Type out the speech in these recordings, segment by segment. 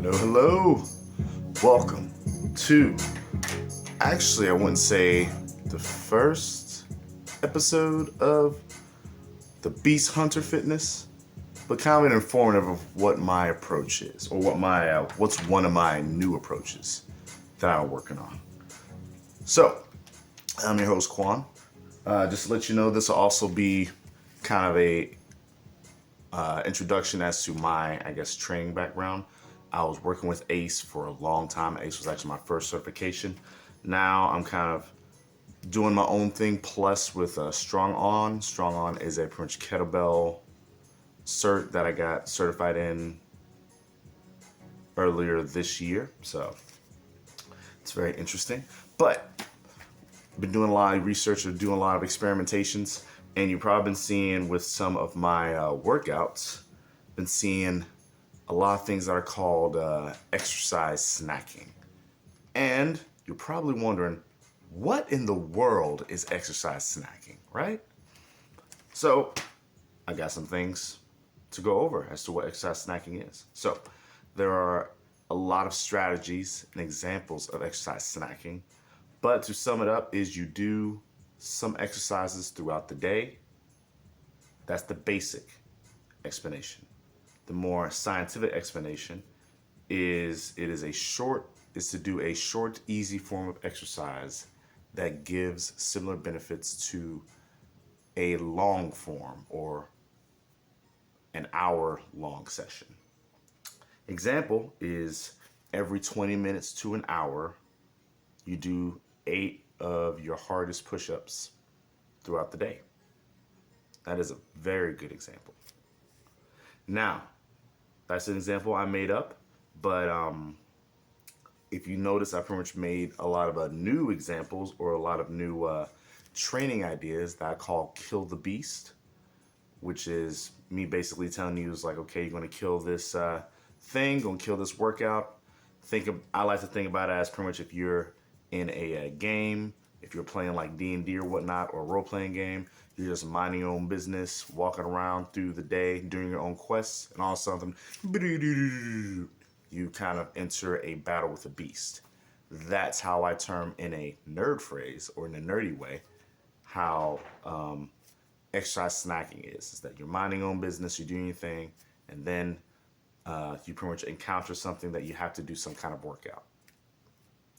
Hello, hello. Welcome to, actually, I wouldn't say the first episode of the Beast Hunter Fitness, but kind of an informative of what my approach is, or what's one of my new approaches that I'm working on. So, I'm your host Quan. Just to let you know, this will also be kind of a introduction as to my, I guess, training background. I was working with ACE for a long time. ACE was actually my first certification. Now I'm kind of doing my own thing, plus with Strong On. Strong On is a pretty much kettlebell cert that I got certified in earlier this year. So it's very interesting. But I've been doing a lot of research or doing a lot of experimentations. And you've probably been seeing with some of my workouts, been seeing a lot of things that are called exercise snacking. And you're probably wondering, what in the world is exercise snacking, right? So I got some things to go over as to what exercise snacking is. So there are a lot of strategies and examples of exercise snacking. But to sum it up is you do some exercises throughout the day. That's the basic explanation. The more scientific explanation is to do a short, easy form of exercise that gives similar benefits to a long form or an hour long session. Example is every 20 minutes to an hour, you do 8 of your hardest push-ups throughout the day. That is a very good example. Now, that's an example I made up, but if you notice, I pretty much made a lot of new examples or a lot of new training ideas that I call Kill the Beast, which is me basically telling you is like, okay, you're going to kill this thing, going to kill this workout. I like to think about it as pretty much if you're in a game, if you're playing like D&D or whatnot, or a role-playing game, you're just minding your own business, walking around through the day, doing your own quests, and all of a sudden, you kind of enter a battle with a beast. That's how I term in a nerd phrase, or in a nerdy way, how exercise snacking is that you're minding your own business, you're doing your thing, and then you pretty much encounter something that you have to do some kind of workout.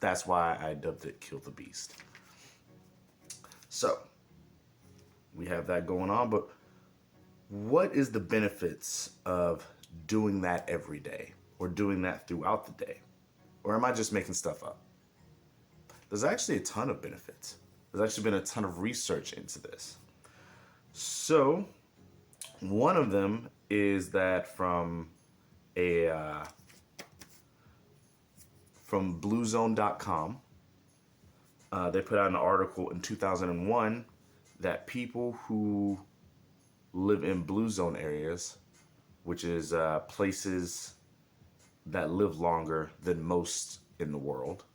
That's why I dubbed it Kill the Beast. So, we have that going on, but what is the benefits of doing that every day or doing that throughout the day? Or am I just making stuff up? There's actually a ton of benefits. There's actually been a ton of research into this. So, one of them is that from bluezone.com, they put out an article in 2001 that people who live in blue zone areas, which is places that live longer than most in the world,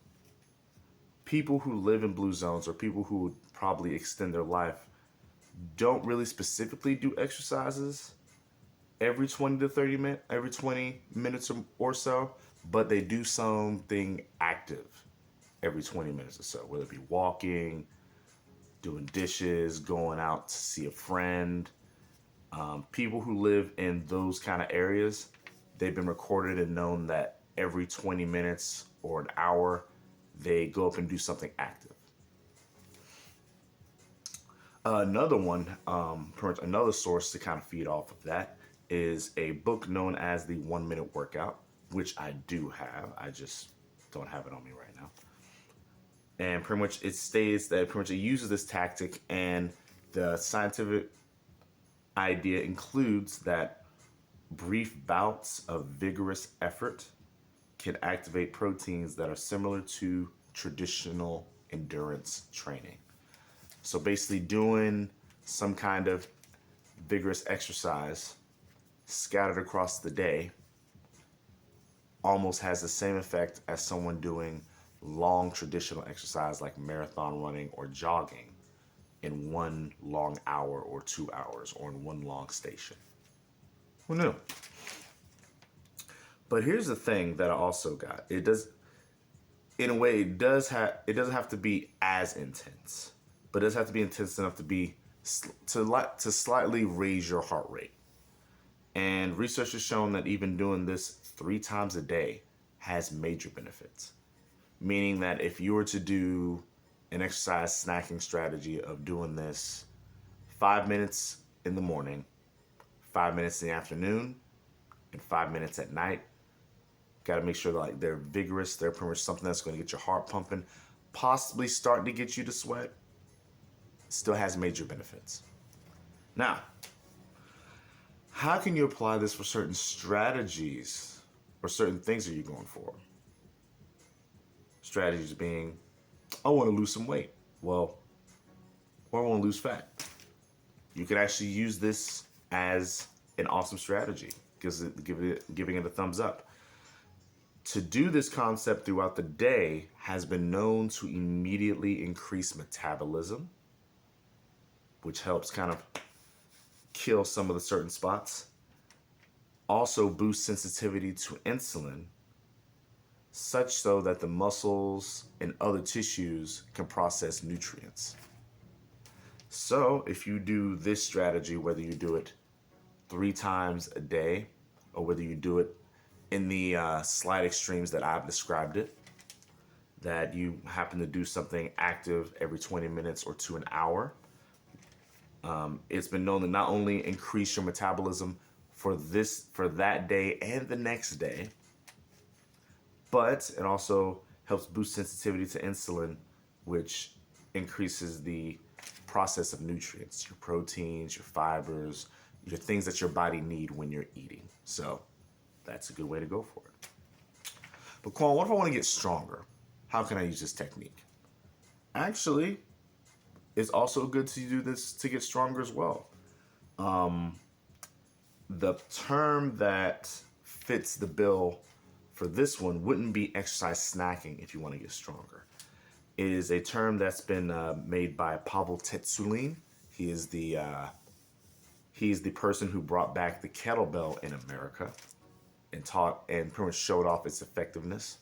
people who live in blue zones or people who would probably extend their life don't really specifically do exercises every 20 to 30 minutes, every 20 minutes or so, but they do something active every 20 minutes or so, whether it be walking, doing dishes, going out to see a friend. People who live in those kind of areas, they've been recorded and known that every 20 minutes or an hour, they go up and do something active. Another one, another source to kind of feed off of that is a book known as The 1 Minute Workout, which I do have. I just don't have it on me right now. And pretty much it states that pretty much it uses this tactic, and the scientific idea includes that brief bouts of vigorous effort can activate proteins that are similar to traditional endurance training. So basically doing some kind of vigorous exercise scattered across the day almost has the same effect as someone doing long traditional exercise like marathon running or jogging in 1 long hour or 2 hours or in 1 long station. Who knew? But here's the thing that I also got. It does, in a way, it doesn't have to be as intense, but it does have to be intense enough to be to slightly raise your heart rate. And research has shown that even doing this 3 times a day has major benefits. Meaning that if you were to do an exercise snacking strategy of doing this 5 minutes in the morning, 5 minutes in the afternoon, and 5 minutes at night, got to make sure that like they're vigorous. They're pretty much something that's going to get your heart pumping, possibly starting to get you to sweat. Still has major benefits. Now, how can you apply this for certain strategies or certain things that you're going for? Strategies being, I want to lose some weight. Well, or I want to lose fat. You could actually use this as an awesome strategy because giving it a thumbs up. To do this concept throughout the day has been known to immediately increase metabolism, which helps kind of kill some of the certain spots. Also boost sensitivity to insulin, such so that the muscles and other tissues can process nutrients. So if you do this strategy, whether you do it 3 times a day or whether you do it in the slight extremes that I've described it, that you happen to do something active every 20 minutes or to an hour, it's been known to not only increase your metabolism for that day and the next day, but it also helps boost sensitivity to insulin, which increases the process of nutrients, your proteins, your fibers, your things that your body need when you're eating. So that's a good way to go for it. But Quan, what if I want to get stronger? How can I use this technique? Actually, it's also good to do this to get stronger as well. The term that fits the bill for this one wouldn't be exercise snacking if you want to get stronger. It is a term that's been made by Pavel Tsatsouline. He is the person who brought back the kettlebell in America and taught and pretty much showed off its effectiveness.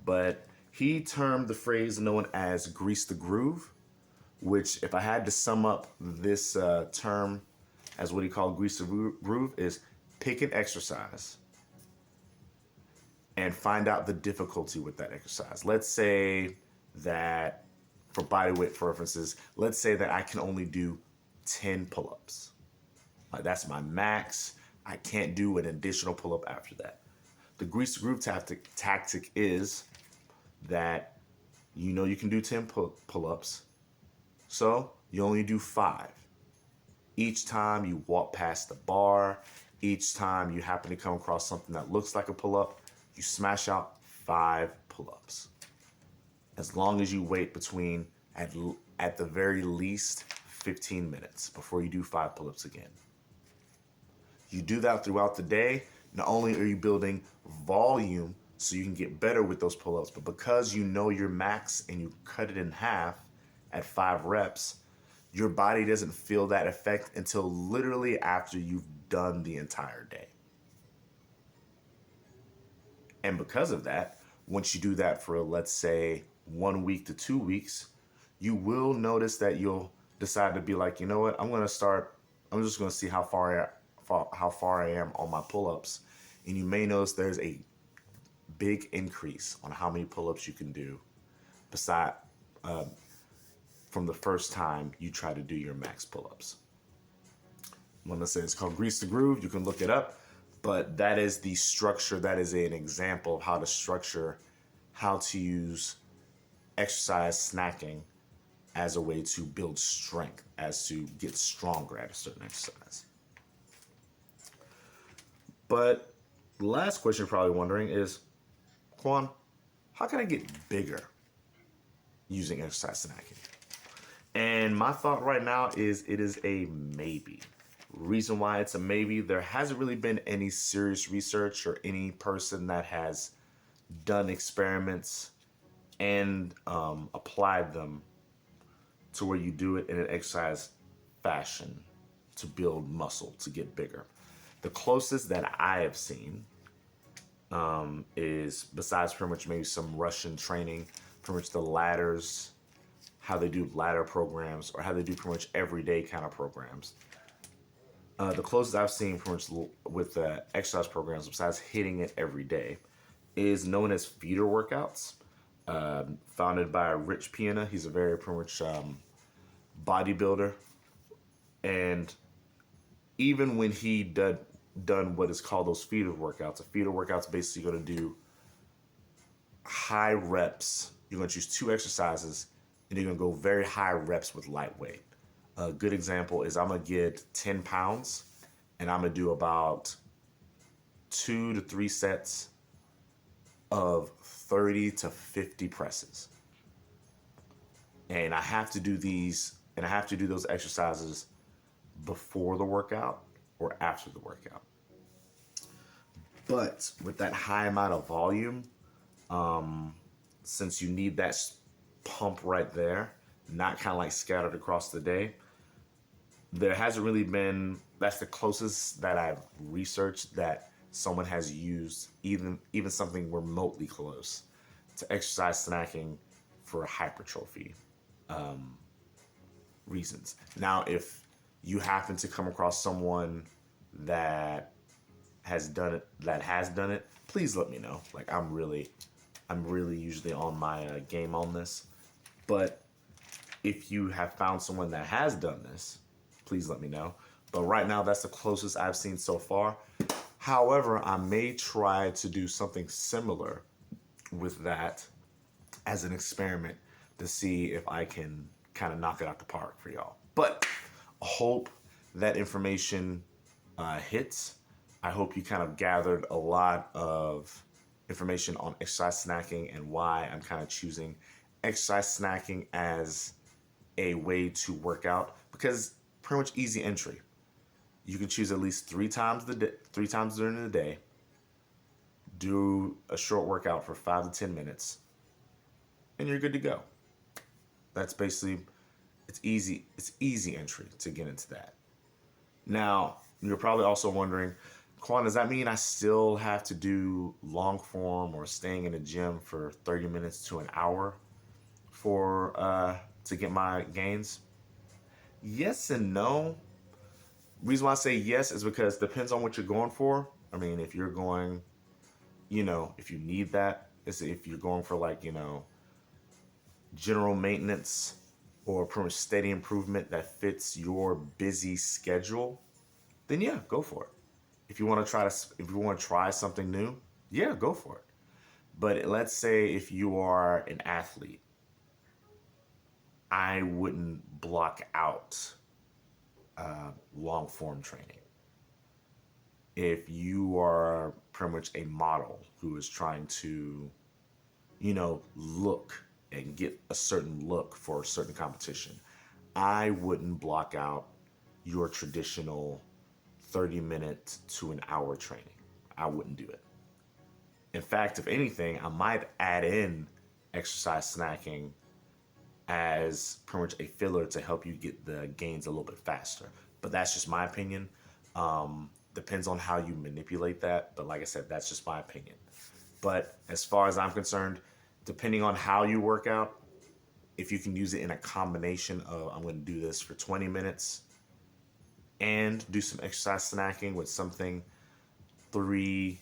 But he termed the phrase known as grease the groove, which if I had to sum up this term as what he called grease the groove is pick an exercise and find out the difficulty with that exercise. Let's say that for bodyweight purposes, let's say that I can only do 10 pull-ups. That's my max. I can't do an additional pull-up after that. The grease the groove tactic is that you know you can do 10 pull-ups, so you only do 5. Each time you walk past the bar, each time you happen to come across something that looks like a pull-up, you smash out 5 pull-ups. As long as you wait between, at the very least, 15 minutes before you do 5 pull-ups again. You do that throughout the day. Not only are you building volume so you can get better with those pull-ups, but because you know your max and you cut it in half at 5 reps, your body doesn't feel that effect until literally after you've done the entire day. And because of that, once you do that for, let's say, 1 week to 2 weeks, you will notice that you'll decide to be like, you know what, I'm just going to see how far I am on my pull-ups. And you may notice there's a big increase on how many pull-ups you can do from the first time you try to do your max pull-ups. When I say it's called Grease the Groove, you can look it up, but that is the structure. That is an example of how to structure, how to use exercise snacking as a way to build strength, as to get stronger at a certain exercise. But the last question you're probably wondering is, Quan, how can I get bigger using exercise snacking? And my thought right now is it is a maybe. Reason why it's a maybe, there hasn't really been any serious research or any person that has done experiments and applied them to where you do it in an exercise fashion to build muscle, to get bigger. The closest that I have seen is, besides pretty much maybe some Russian training, pretty much the ladders, how they do ladder programs, or how they do pretty much everyday kind of programs. The closest I've seen pretty much with exercise programs, besides hitting it every day, is known as feeder workouts, founded by Rich Piana. He's a very pretty much bodybuilder, and even when he done what is called those feeder workouts, a feeder workout's basically going to do high reps. You're going to choose two exercises, and you're going to go very high reps with lightweight. A good example is I'm going to get 10 pounds, and I'm going to do about 2 to 3 sets of 30 to 50 presses. And I have to do those exercises before the workout or after the workout. But with that high amount of volume, since you need that pump right there, not kind of like scattered across the day, there hasn't really been, that's the closest that I've researched that someone has used even something remotely close to exercise snacking for hypertrophy reasons. Now, if you happen to come across someone that has done it, please let me know. Like, I'm really usually on my game on this. But if you have found someone that has done this, please let me know. But right now, that's the closest I've seen so far. However, I may try to do something similar with that as an experiment to see if I can kind of knock it out the park for y'all. But I hope that information hits. I hope you kind of gathered a lot of information on exercise snacking and why I'm kind of choosing exercise snacking as a way to work out, because pretty much easy entry. You can choose at least 3 times during the day. Do a short workout for 5 to 10 minutes, and you're good to go. That's basically, it's easy. It's easy entry to get into that. Now, you're probably also wondering, Quan, does that mean I still have to do long form or staying in the gym for 30 minutes to an hour to get my gains? Yes and no. Reason why I say yes is because it depends on what you're going for. I mean, if you're going, if you need that, if you're going for like, general maintenance or pretty much steady improvement that fits your busy schedule, then yeah, go for it. If you want to try something new, yeah, go for it. But let's say if you are an athlete, I wouldn't block out long form training. If you are pretty much a model who is trying to, look and get a certain look for a certain competition, I wouldn't block out your traditional 30-minute to an hour training. I wouldn't do it. In fact, if anything, I might add in exercise snacking as pretty much a filler to help you get the gains a little bit faster. But that's just my opinion. Depends on how you manipulate that. But like I said, that's just my opinion. But as far as I'm concerned, depending on how you work out, if you can use it in a combination of, I'm going to do this for 20 minutes and do some exercise snacking with something 3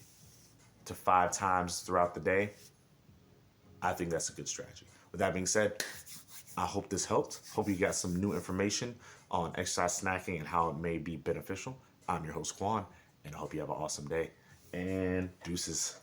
to 5 times throughout the day, I think that's a good strategy. With that being said, I hope this helped. Hope you got some new information on exercise snacking and how it may be beneficial. I'm your host, Quan, and I hope you have an awesome day. And deuces.